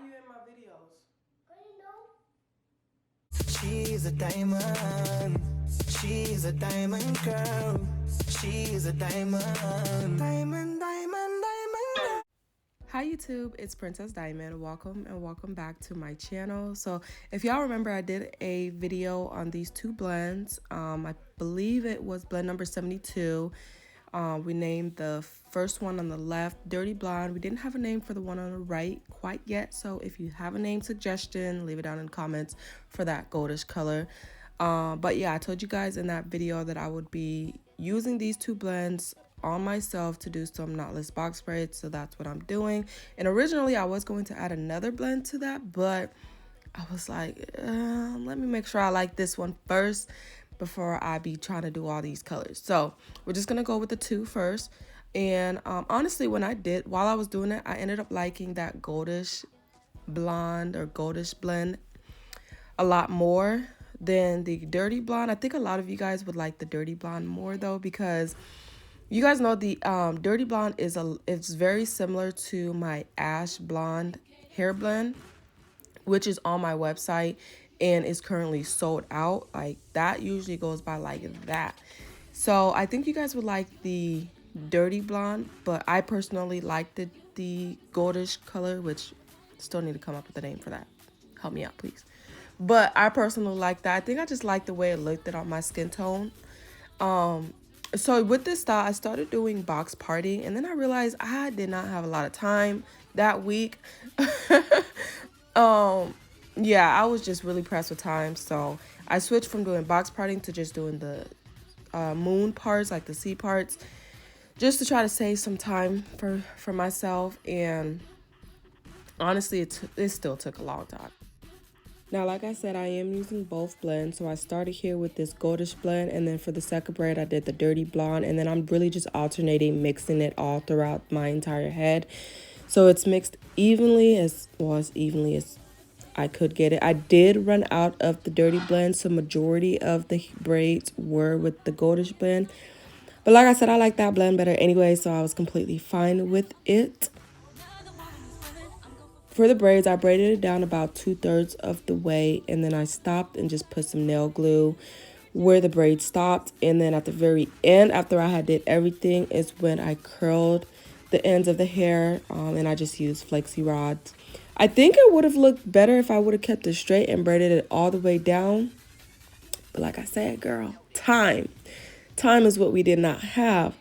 are you in my videos? She's a diamond. She's a diamond girl. She's a diamond. Diamond, diamond, diamond. Hi YouTube, it's Princess Diamond. Welcome and welcome back to my channel. So if y'all remember, I did a video on these two blends. I believe it was blend number 72. We named the first one on the left Dirty Blonde. We didn't have a name for the one on the right quite yet. So if you have a name suggestion, leave it down in the comments for that goldish color. But yeah, I told you guys in that video that I would be using these two blends on myself to do some knotless box braids. So that's what I'm doing. And originally I was going to add another blend to that, but I was like, let me make sure I like this one first before I be trying to do all these colors. So we're just gonna go with the two first. And honestly, while I was doing it, I ended up liking that goldish blonde or goldish blend a lot more than the dirty blonde. I think a lot of you guys would like the dirty blonde more though, because you guys know the dirty blonde it's very similar to my ash blonde hair blend, which is on my website and is currently sold out. Like that usually goes by like that. So I think you guys would like the dirty blonde, but I personally like the goldish color, which still need to come up with a name for that. Help me out, please. But I personally like that. I think I just like the way it looked on my skin tone. So with this style, I started doing box parting, and then I realized I did not have a lot of time that week. Yeah, I was just really pressed with time, so I switched from doing box parting to just doing the moon parts, like the C parts, just to try to save some time for myself. And honestly, it still took a long time. Now, like I said, I am using both blends. So I started here with this goldish blend, and then for the second braid, I did the dirty blonde, and then I'm really just alternating, mixing it all throughout my entire head. So it's mixed evenly, as evenly as I could get it. I did run out of the dirty blend, so majority of the braids were with the goldish blend. But like I said, I like that blend better anyway, so I was completely fine with it. For the braids, I braided it down about 2/3 of the way, and then I stopped and just put some nail glue where the braid stopped. And then at the very end, after I had did everything, is when I curled the ends of the hair, and I just used flexi rods. I think it would have looked better if I would have kept it straight and braided it all the way down. But like I said, girl, time is what we did not have.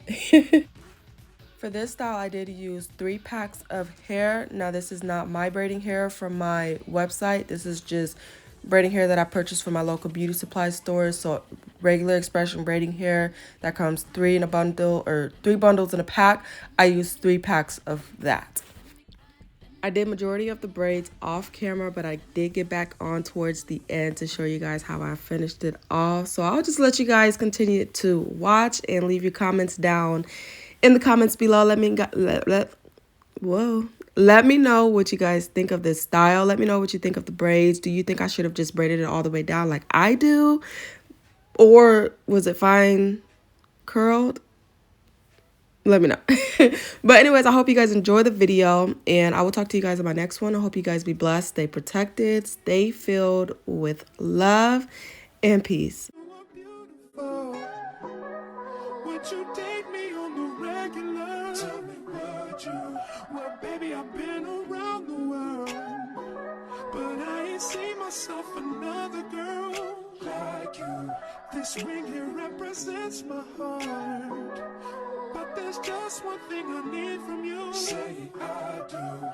For this style, I did use 3 packs of hair. Now, this is not my braiding hair from my website. This is just braiding hair that I purchased from my local beauty supply store. So regular expression braiding hair that comes 3 in a bundle, or 3 bundles in a pack. I used 3 packs of that. I did majority of the braids off camera, but I did get back on towards the end to show you guys how I finished it off. So I'll just let you guys continue to watch and leave your comments down in the comments below. Let me know what you guys think of this style. Let me know what you think of the braids. Do you think I should have just braided it all the way down like I do? Or was it fine curled? Let me know. But anyways, I hope you guys enjoy the video, and I will talk to you guys in my next one. I hope you guys be blessed, stay protected, stay filled with love and peace. Would you date me on the regular? Tell me, would you? Well, baby, I've been around the world, but I ain't seen myself another girl like you. This ring here represents my heart, but there's just one thing I need from you. Say I do.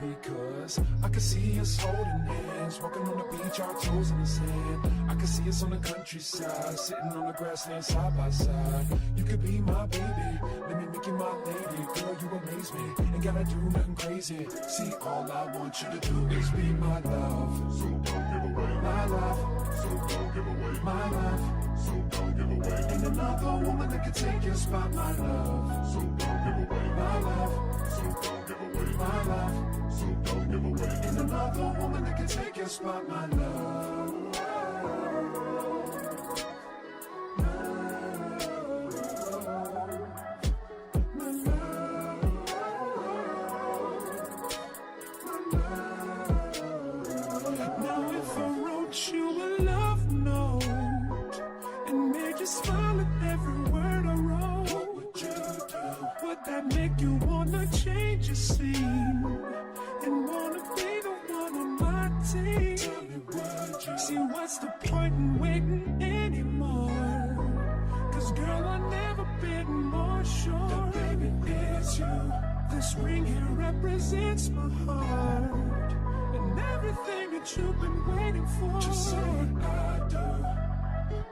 Because I can see us holding hands, walking on the beach, our toes in the sand. I can see us on the countryside, sitting on the grassland side by side. You could be my baby, let me make you my lady. Girl, you amaze me, ain't gotta do nothing crazy. See, all I want you to do is be my love. So don't give away my love. So don't give away my love. So don't give away. Ain't another woman that can take your spot, my love. So don't give away my love. So don't give away my love. So don't give away. Ain't another woman that can take your spot, my love. My love. My love. that make you wanna change your scene and wanna be the one on my team. Tell me what you see, what's the point in waiting anymore? Cause girl, I've never been more sure that baby it's you. This ring here represents my heart and everything that you've been waiting for. Just say I do.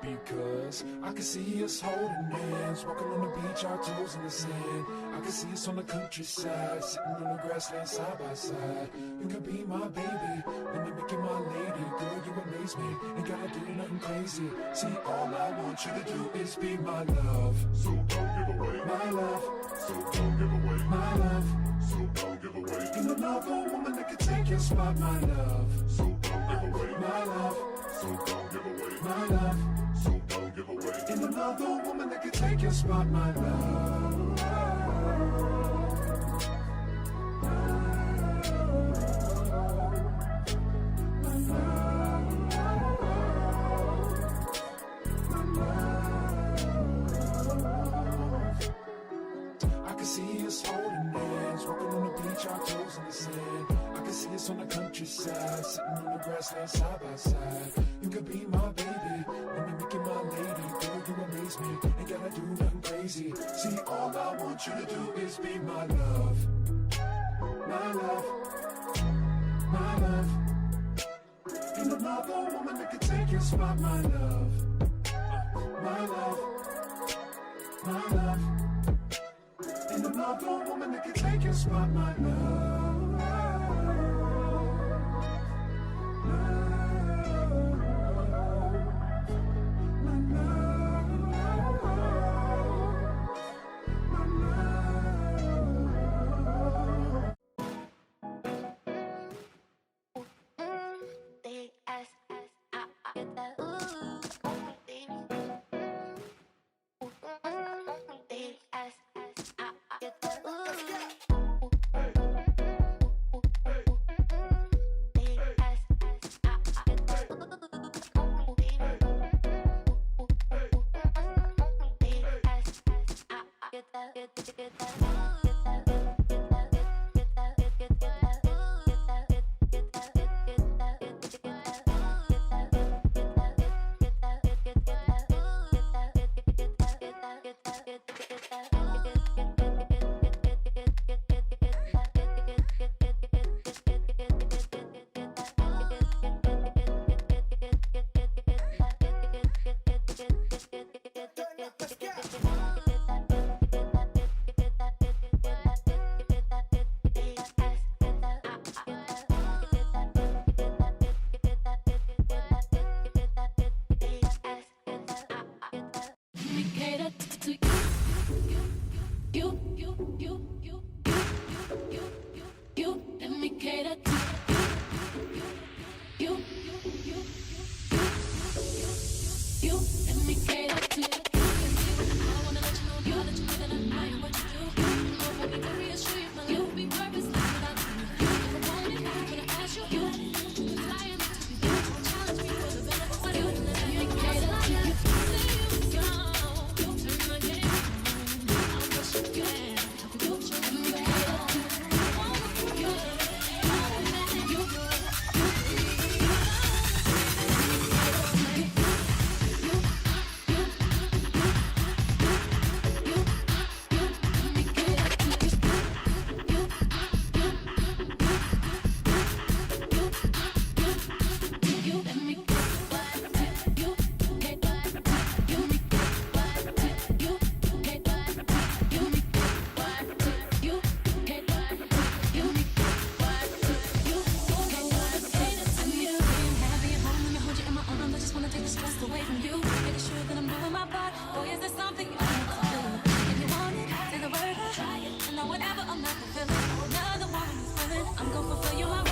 Because I can see us holding hands, walking on the beach, our toes in the sand. I can see us on the countryside, sitting on the grassland side by side. You can be my baby, when you make you my lady. Girl, you amaze me, ain't gotta do nothing crazy. See, all I want you to do is be my love. So don't give away my love. So don't give away my love. So don't give away. Ain't another woman that can take your spot, my love. So don't give away my love. So don't give away my love. So don't give away. Ain't another woman that can take your spot, my love. I can see us holding hands, walking on the beach, our toes in the sand. I can see us on the countryside, sitting on the grassland side by side. You could be my baby, let me make you my lady. Girl, you amaze me, ain't gotta do nothing crazy. See, all I want you to do is be my love. My love. My love. Ain't another woman that can take your spot, my love. My love. My love. Ain't another woman that can take your spot, my love. Whatever I'm not fulfilling, another woman is willing. I'm gonna fulfill you my